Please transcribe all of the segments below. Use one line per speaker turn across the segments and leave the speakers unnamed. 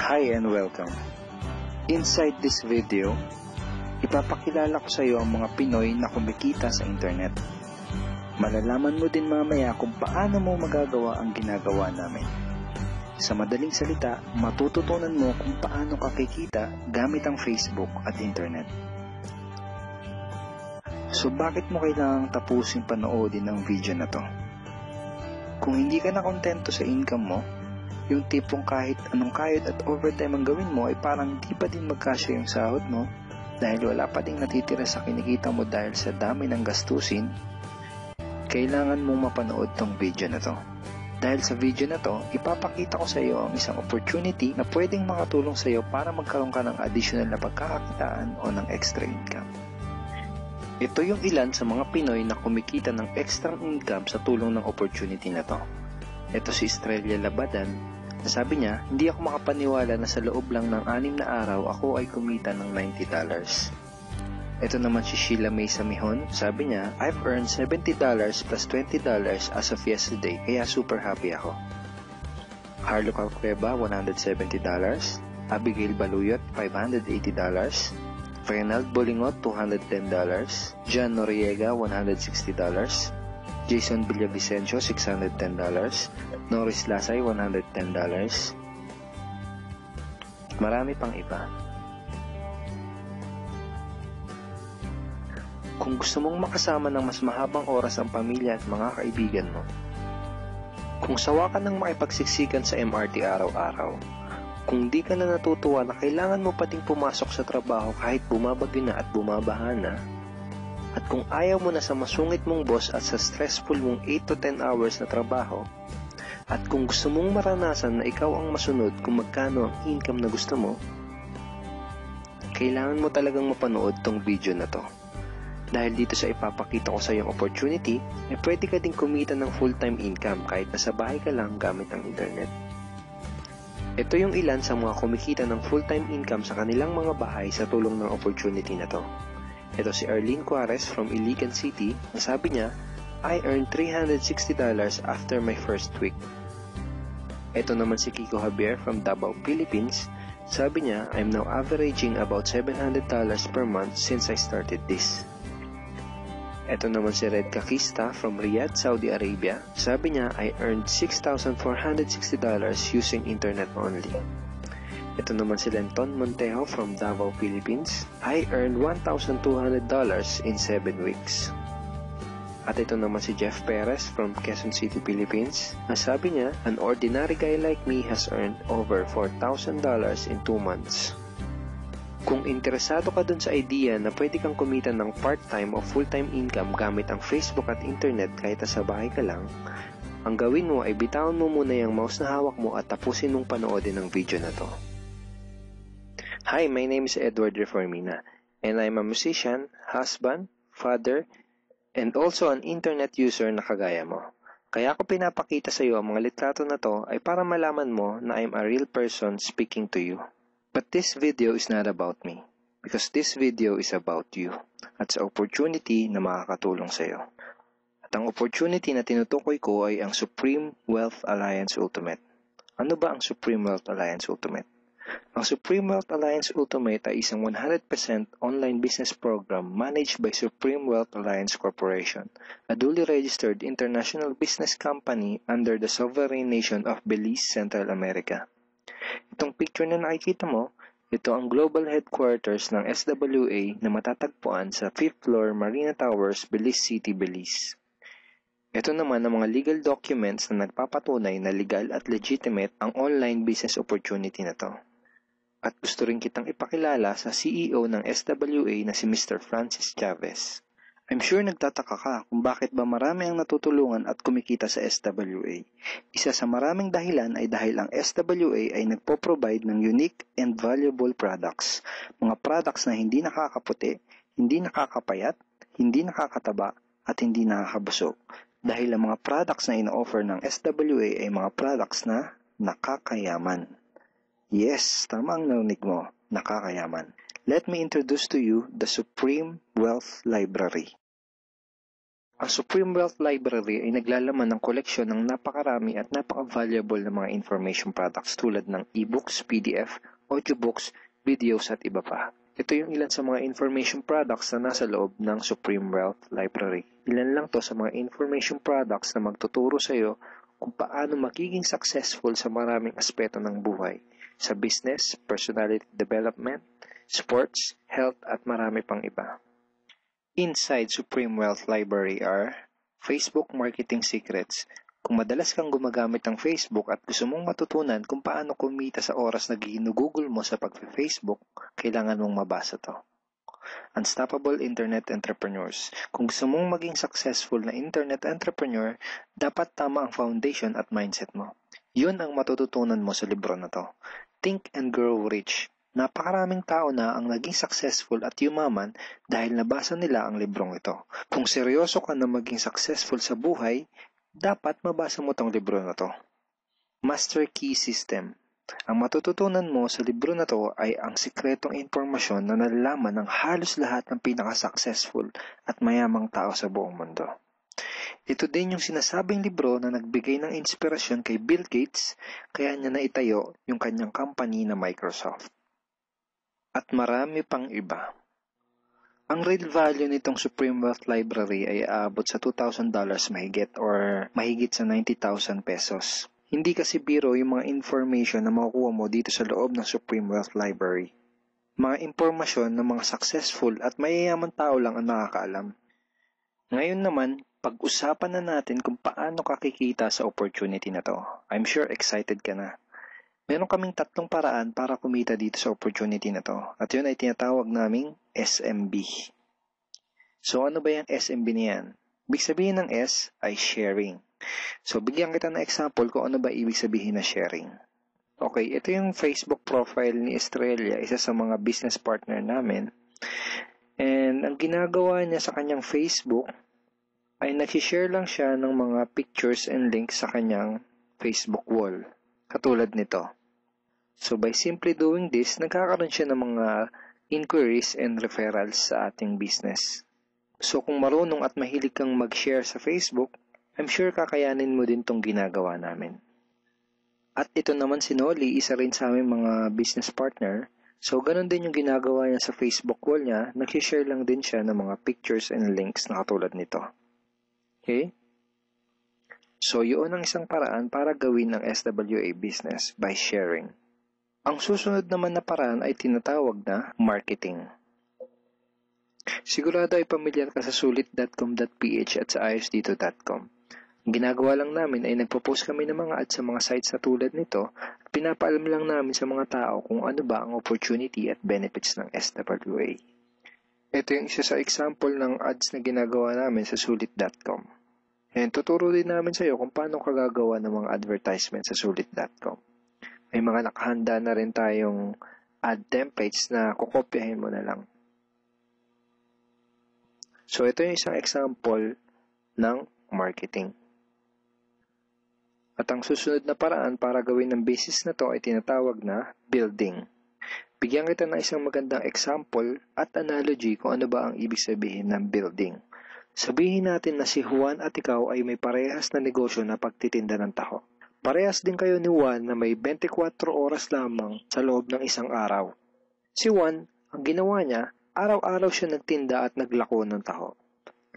Hi and welcome. Inside this video, ipapakilala ko sa iyo ang mga Pinoy na kumikita sa internet. Malalaman mo din mamaya kung paano mo magagawa ang ginagawa namin. Sa madaling salita, matututunan mo kung paano ka kikita gamit ang Facebook at internet. So bakit mo kailangang tapusin panoodin ang video na to? Kung hindi ka na kontento sa income mo, yung tipong kahit anong kayod at overtime ang gawin mo ay parang di pa din magkasya yung sahod mo dahil wala pa ding natitira sa kinikita mo dahil sa dami ng gastusin, kailangan mong mapanood tong video na to. Dahil sa video na to, ipapakita ko sa iyo ang isang opportunity na pwedeng makatulong sa iyo para magkaroon ka ng additional na pagkakakitaan o ng extra income. Ito yung ilan sa mga Pinoy na kumikita ng extra income sa tulong ng opportunity na to. Ito si Estrella Labadan. Sabi niya, hindi ako makapaniwala na sa loob lang ng 6 na araw ako ay kumita ng $90. Ito naman si Sheila May Samihon. Sabi niya, I've earned $70 plus $20 as of yesterday, kaya super happy ako. Harlo Calcueba, $170. Abigail Baluyot, $580. Fernald Bolingot, $210. John Noriega, $160. Jason Villavicencio, $610. Norris Lasay, $110. Marami pang iba. Kung gusto mong makasama ng mas mahabang oras ang pamilya at mga kaibigan mo, kung sawa ka ng makipagsiksikan sa MRT araw-araw, kung di ka na natutuwa na kailangan mo pating pumasok sa trabaho kahit bumabagyo na at bumabaha na, at kung ayaw mo na sa masungit mong boss at sa stressful mong 8 to 10 hours na trabaho, at kung gusto mong maranasan na ikaw ang masunod kung magkano ang income na gusto mo, kailangan mo talagang mapanood tong video na to. Dahil dito sa ipapakita ko sa iyong opportunity, ay pwede ka ding kumita ng full-time income kahit nasa bahay ka lang gamit ang internet. Ito yung ilan sa mga kumikita ng full-time income sa kanilang mga bahay sa tulong ng opportunity na to. Ito si Arlene Juarez from Iligan City, na sabi niya, I earned $360 after my first week. Ito naman si Kiko Javier from Davao, Philippines. Sabi niya, I'm now averaging about $700 per month since I started this. Ito naman si Red Kakista from Riyadh, Saudi Arabia. Sabi niya, I earned $6,460 using internet only. Ito naman si Lenton Montejo from Davao, Philippines. I earned $1,200 in 7 weeks. At ito naman si Jeff Perez from Quezon City, Philippines. Sabi niya, an ordinary guy like me has earned over $4,000 in 2 months. Kung interesado ka dun sa idea na pwede kang kumita ng part-time o full-time income gamit ang Facebook at internet kahit sa bahay ka lang, ang gawin mo ay bitawan mo muna yung mouse na hawak mo at tapusin mong panoodin ang video na to. Hi, my name is Edward Reformina, and I'm a musician, husband, father, and also an internet user na kagaya mo. Kaya ako pinapakita sa iyo ang mga litrato na to ay para malaman mo na I'm a real person speaking to you. But this video is not about me, because this video is about you, at sa opportunity na makakatulong sa iyo. At ang opportunity na tinutukoy ko ay ang Supreme Wealth Alliance Ultimate. Ano ba ang Supreme Wealth Alliance Ultimate? Ang Supreme Wealth Alliance Ultimate ay isang 100% online business program managed by Supreme Wealth Alliance Corporation, a duly registered international business company under the sovereign nation of Belize, Central America. Itong picture na nakikita mo, ito ang global headquarters ng SWA na matatagpuan sa 5th floor Marina Towers, Belize City, Belize. Ito naman ang mga legal documents na nagpapatunay na legal at legitimate ang online business opportunity na to. At gusto rin kitang ipakilala sa CEO ng SWA na si Mr. Francis Chavez. I'm sure nagtataka ka kung bakit ba marami ang natutulungan at kumikita sa SWA. Isa sa maraming dahilan ay dahil ang SWA ay nagpo-provide ng unique and valuable products. Mga products na hindi nakakaputi, hindi nakakapayat, hindi nakakataba, at hindi nakakabusog. Dahil ang mga products na ino-offer ng SWA ay mga products na nakakayaman. Yes, tama ang narinig mo, nakakayaman. Let me introduce to you the Supreme Wealth Library. Ang Supreme Wealth Library ay naglalaman ng koleksyon ng napakarami at napaka-valuable na mga information products tulad ng e-books, PDF, audiobooks, videos at iba pa. Ito yung ilan sa mga information products na nasa loob ng Supreme Wealth Library. Ilan lang to sa mga information products na magtuturo sa iyo kung paano magiging successful sa maraming aspeto ng buhay, sa business, personality development, sports, health at marami pang iba. Inside Supreme Wealth Library are Facebook Marketing Secrets. Kung madalas kang gumagamit ng Facebook at gusto mong matutunan kung paano kumita sa oras na ginugugol mo sa pag-Facebook, kailangan mong mabasa to. Unstoppable Internet Entrepreneurs. Kung gusto mong maging successful na internet entrepreneur, dapat tama ang foundation at mindset mo. Yun ang matututunan mo sa libro na to. Think and Grow Rich. Napakaraming tao na ang naging successful at yumaman dahil nabasa nila ang librong ito. Kung seryoso ka na maging successful sa buhay, dapat mabasa mo tong libro na to. Master Key System. Ang matututunan mo sa libro na to ay ang sikretong impormasyon na nalalaman ng halos lahat ng pinaka-successful at mayamang tao sa buong mundo. Ito din yung sinasabing libro na nagbigay ng inspirasyon kay Bill Gates, kaya niya naitayo yung kanyang company na Microsoft. At marami pang iba. Ang real value nitong Supreme Wealth Library ay aabot sa $2,000 mahigit or mahigit sa 90,000 pesos. Hindi kasi biro yung mga information na makukuha mo dito sa loob ng Supreme Wealth Library. Mga impormasyon ng mga successful at mayayaman tao lang ang nakakaalam. Ngayon naman, pag-usapan na natin kung paano ka kikita sa opportunity na to. I'm sure excited ka na. Meron kaming 3 paraan para kumita dito sa opportunity na to. At yun ay tinatawag naming SMB. So ano ba yung SMB niyan? Ibig sabihin ng S ay sharing. So bigyan kita ng example kung ano ba ibig sabihin na sharing. Okay, ito yung Facebook profile ni Estrella, isa sa mga business partner namin. And ang ginagawa niya sa kanyang Facebook ay nag-share lang siya ng mga pictures and links sa kanyang Facebook wall. Katulad nito. So by simply doing this, nagkakaroon siya ng mga inquiries and referrals sa ating business. So kung marunong at mahilig kang mag-share sa Facebook, I'm sure kakayanin mo din tong ginagawa namin. At ito naman si Nolly, isa rin sa aming mga business partner. So ganun din yung ginagawa niya sa Facebook wall niya, nag-share lang din siya ng mga pictures and links na katulad nito. Okay? So yun ang isang paraan para gawin ang SWA business by sharing. Ang susunod naman na paraan ay tinatawag na marketing. Sigurado ay pamilyar ka sa sulit.com.ph at sa ayosdito.com. Ang ginagawa lang namin ay nagpo-post kami ng mga ads sa mga sites na tulad nito at pinapaalam lang namin sa mga tao kung ano ba ang opportunity at benefits ng SWA. Ito yung isa sa example ng ads na ginagawa namin sa sulit.com. And tuturo din namin sa iyo kung paano ka gagawa ng mga advertisement sa sulit.com. May mga nakahanda na rin tayong ad templates na kukopyahin mo na lang. So, ito yung isang example ng marketing. At ang susunod na paraan para gawin ng business na to ay tinatawag na building. Bigyan kita ng isang magandang example at analogy kung ano ba ang ibig sabihin ng building. Sabihin natin na si Juan at ikaw ay may parehas na negosyo na pagtitinda ng taho. Parehas din kayo ni Juan na may 24 oras lamang sa loob ng isang araw. Si Juan, ang ginawa niya, araw-araw siya nagtinda at naglako ng taho.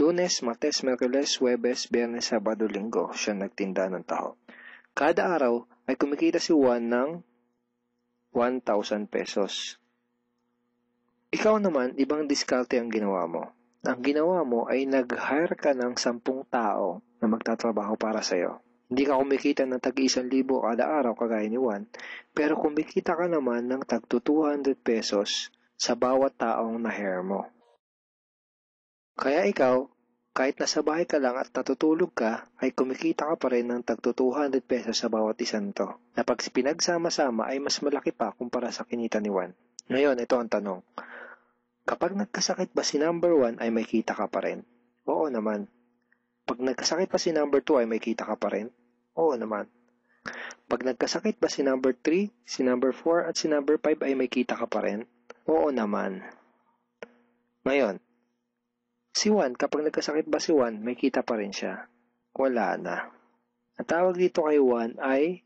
Lunes, Martes, Miyerkules, Huwebes, Biyernes, Sabado, Linggo siya nagtinda ng taho. Kada araw ay kumikita si Juan ng 1,000 pesos. Ikaw naman, ibang diskarte ang ginawa mo. Ang ginawa mo ay nag-hire ka ng 10 tao na magtatrabaho para sa'yo. Hindi ka kumikita ng tag-1,000 kada araw kagaya ni Juan, pero kumikita ka naman ng tag 200 pesos sa bawat taong na-hire mo. Kaya ikaw, kahit nasa bahay ka lang at natutulog ka, ay kumikita ka pa rin ng tag 200 pesos sa bawat isang to, na pag pinagsama-sama ay mas malaki pa kumpara sa kinita ni Juan. Ngayon, ito ang tanong. Kapag nagkasakit ba si number 1 ay may kita ka pa rin? Oo naman. Pag nagkasakit pa si number 2 ay may kita ka pa rin? Oo naman. Pag nagkasakit ba si number 3, si number 4 at si number 5 ay may kita ka pa rin? Oo naman. Ngayon, Si Juan, kapag nagkasakit ba si Juan, may kita pa rin siya? Wala na. Ang tawag dito kay Juan ay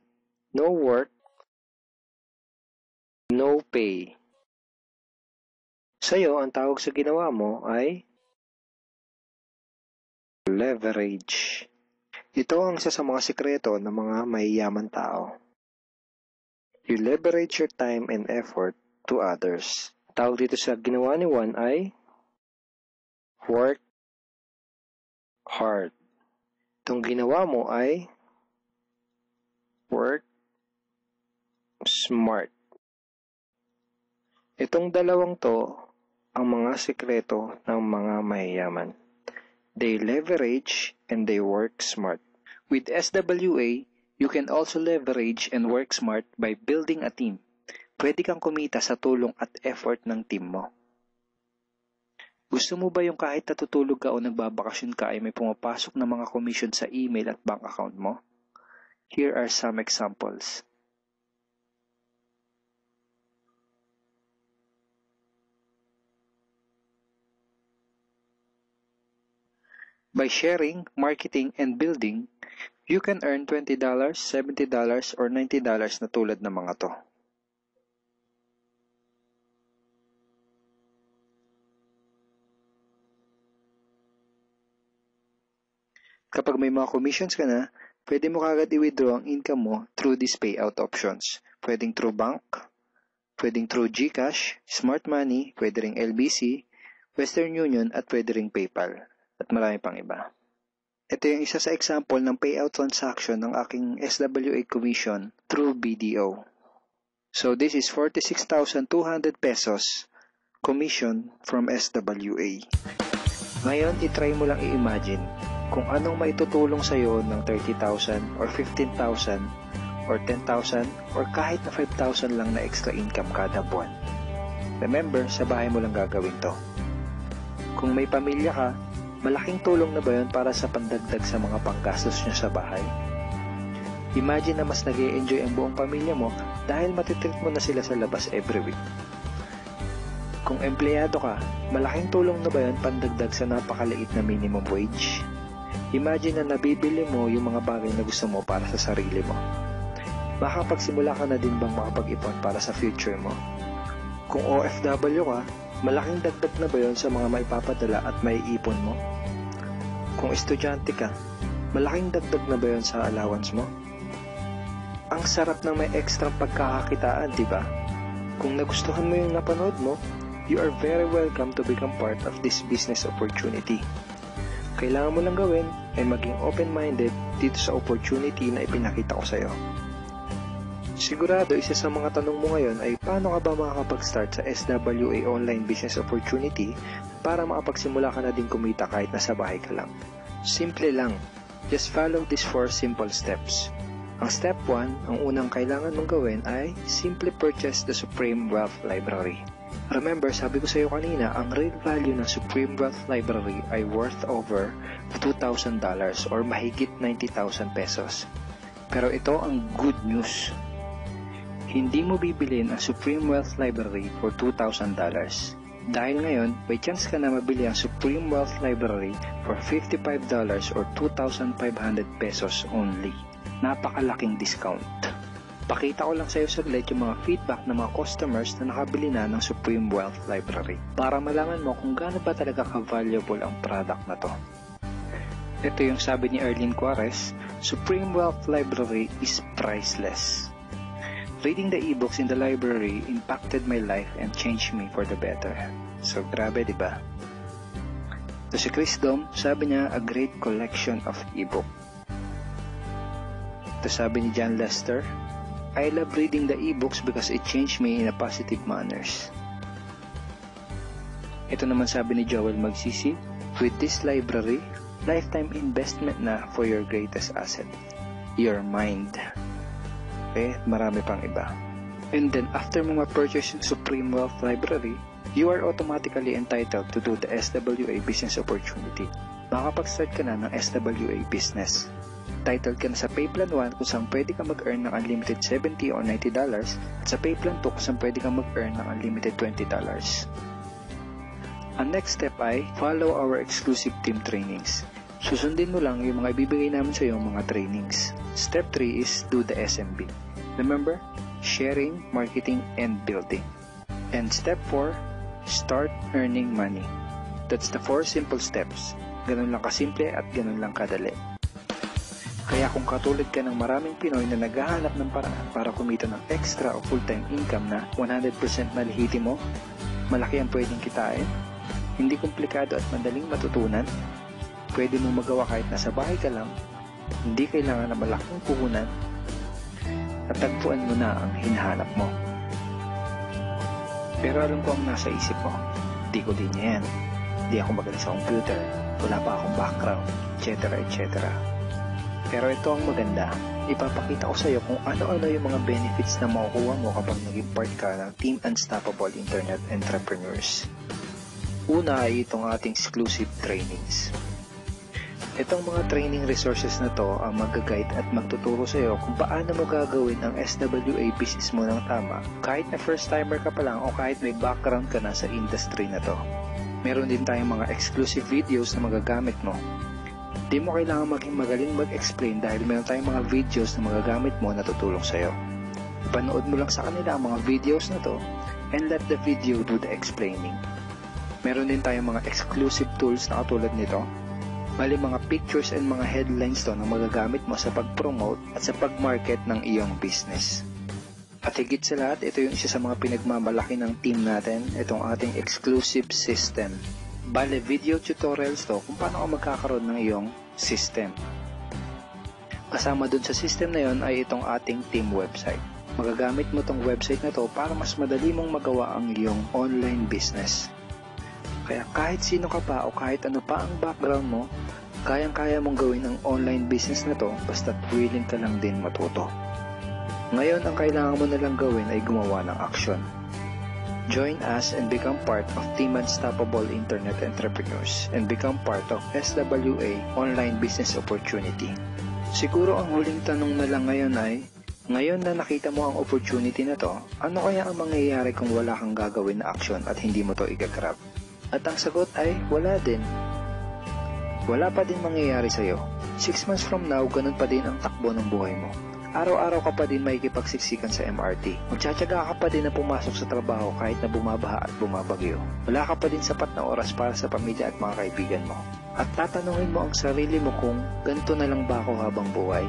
no work, no pay. Sa'yo, ang tawag sa ginawa mo ay leverage. Ito ang isa sa mga sikreto ng mga mayayaman tao. You leverage your time and effort to others. Tawag dito sa ginawa ni Juan ay work hard. Itong ginawa mo ay work smart. Itong dalawang to ang mga sikreto ng mga mayayaman. They leverage and they work smart. With SWA, you can also leverage and work smart by building a team. Pwede kang kumita sa tulong at effort ng team mo. Gusto mo ba yung kahit natutulog ka o nagbabakasyon ka ay may pumapasok na mga commission sa email at bank account mo? Here are some examples. By sharing, marketing, and building, you can earn $20, $70, or $90 na tulad ng mga to. Kapag may mga commissions ka na, pwede mo kagad i-withdraw ang income mo through these payout options. Pwedeng through bank, pwedeng through GCash, Smart Money, pwede ring LBC, Western Union, at pwede ring PayPal. At marami pang iba. Ito yung isa sa example ng payout transaction ng aking SWA commission through BDO. So this is 46,200 pesos commission from SWA. Ngayon, itry mo lang i-imagine kung anong maitutulong sa'yo ng 30,000 or 15,000 or 10,000 or kahit na 5,000 lang na extra income kada buwan. Remember, sa bahay mo lang gagawin to. Kung may pamilya ka, malaking tulong na ba yun para sa pandagdag sa mga panggastos nyo sa bahay? Imagine na mas nag-e-enjoy ang buong pamilya mo dahil matitreat mo na sila sa labas every week. Kung empleyado ka, malaking tulong na ba yun pandagdag sa napakaliit na minimum wage? Imagine na nabibili mo yung mga bagay na gusto mo para sa sarili mo. Makapagsimula ka na din bang makapag-ipon para sa future mo? Kung OFW ka, malaking dagdag na ba yun sa mga maipapadala at maiipon mo? Kung estudyante ka, malaking dagdag na ba yun sa allowance mo? Ang sarap ng may extra pagkakakitaan, di ba? Kung nagustuhan mo yung napanood mo, you are very welcome to become part of this business opportunity. Kailangan mo lang gawin ay maging open-minded dito sa opportunity na ipinakita ko sa'yo. Sigurado, isa sa mga tanong mo ngayon ay paano ka ba makakapag-start sa SWA online business opportunity para makapagsimula ka na din kumita kahit nasa bahay ka lang. Simple lang. Just follow these 4 simple steps. Ang step 1, ang unang kailangan mong gawin ay simply purchase the Supreme Wealth Library. Remember, sabi ko sa iyo kanina, ang real value ng Supreme Wealth Library ay worth over $2,000 or mahigit 90,000 pesos. Pero ito ang good news. Hindi mo bibilin ang Supreme Wealth Library for $2,000. Dahil ngayon, may chance ka na mabili ang Supreme Wealth Library for $55 or 2,500 pesos only. Napakalaking discount. Pakita ko lang sa iyo saglit yung mga feedback ng mga customers na nakabili na ng Supreme Wealth Library para malaman mo kung gaano ba talaga ka-valuable ang product na to. Ito yung sabi ni Erlene Juarez, Supreme Wealth Library is priceless. Reading the ebooks in the library impacted my life and changed me for the better. So grabe, diba? So si Chris Dom, sabi niya, a great collection of ebook. Ito sabi ni John Lester, I love reading the ebooks because it changed me in a positive manners. Ito naman sabi ni Joel Magsisi, with this library, lifetime investment na for your greatest asset, your mind. Marami pang iba. And then after mo ma-purchase yung Supreme Wealth Library, you are automatically entitled to do the SWA business opportunity. Makapag-start ka na ng SWA business. Titled ka na sa Payplan 1 kung saan pwede ka mag-earn ng unlimited $70 or $90 at sa Payplan 2 kung saan pwede ka mag-earn ng unlimited $20.
Ang next step ay follow our exclusive team trainings. Susundin mo lang yung mga ibibigay namin sa iyo mga trainings. Step 3 is do the SMB. Remember, sharing, marketing, and building. And step 4, start earning money. That's the 4 simple steps. Ganun lang kasimple at ganun lang kadali. Kaya kung katulad ka ng maraming Pinoy na naghahanap ng paraan para kumita ng extra o full-time income na 100% malihiti mo, malaki ang pwedeng kitain, hindi komplikado at madaling matutunan, pwede mong magawa kahit nasa bahay ka lang, hindi kailangan na malaking puhunan, at tagpuan mo na ang hinahanap mo. Pero alam ko ang nasa isip mo, di ko din yan. Di ako magaling sa computer, wala pa akong background, etc. etc. Pero ito ang maganda, ipapakita ko sa iyo kung ano-ano yung mga benefits na makukuha mo kapag naging part ka ng Team Unstoppable Internet Entrepreneurs. Una ay itong ating exclusive trainings. Itong mga training resources na to ang mag-guide at magtuturo sa iyo kung paano mo gagawin ang SWA business mo ng tama kahit na first timer ka pa lang o kahit may background ka na sa industry na to. Meron din tayong mga exclusive videos na magagamit mo. Di mo kailangan maging magaling mag-explain dahil meron tayong mga videos na magagamit mo na tutulong sa iyo. Panood mo lang sa kanila ang mga videos na to and let the video do the explaining. Meron din tayong mga exclusive tools na katulad nito. Bali mga pictures and mga headlines to na magagamit mo sa pag-promote at sa pag-market ng iyong business. At higit sa lahat, ito yung isa sa mga pinagmamalaki ng team natin, itong ating exclusive system. Bali video tutorials to kung paano ka magkakaroon ng iyong system. Kasama dun sa system na yon ay itong ating team website. Magagamit mo tong website na to para mas madali mong magawa ang iyong online business. Kaya kahit sino ka pa o kahit ano pa ang background mo, kayang-kaya mong gawin ang online business na to basta't willing ka lang din matuto. Ngayon, ang kailangan mo na lang gawin ay gumawa ng aksyon. Join us and become part of Team Unstoppable Internet Entrepreneurs and become part of SWA Online Business Opportunity. Siguro ang huling tanong na lang ngayon ay, ngayon na nakita mo ang opportunity na to, ano kaya ang mangyayari kung wala kang gagawin na aksyon at hindi mo to igagrab? At ang sagot ay, wala din. Wala pa din mangyayari sa'yo. 6 months from now, ganun pa din ang takbo ng buhay mo. Araw-araw ka pa din makikipagsiksikan sa MRT. Magtsatsaga ka pa din na pumasok sa trabaho kahit na bumabaha at bumabagyo. Wala ka pa din sapat na oras para sa pamilya at mga kaibigan mo. At tatanungin mo ang sarili mo kung ganito na lang ba ako habang buhay?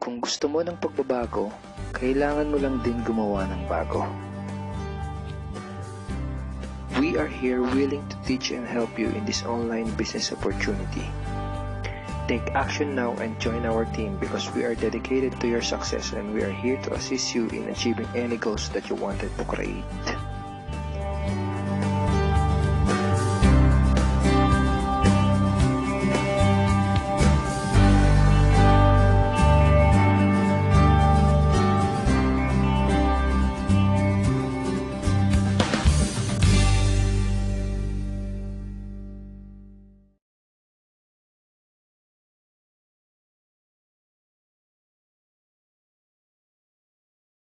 Kung gusto mo ng pagbabago, kailangan mo lang din gumawa ng bago. We are here willing to teach and help you in this online business opportunity. Take action now and join our team because we are dedicated to your success and we are here to assist you in achieving any goals that you wanted to create.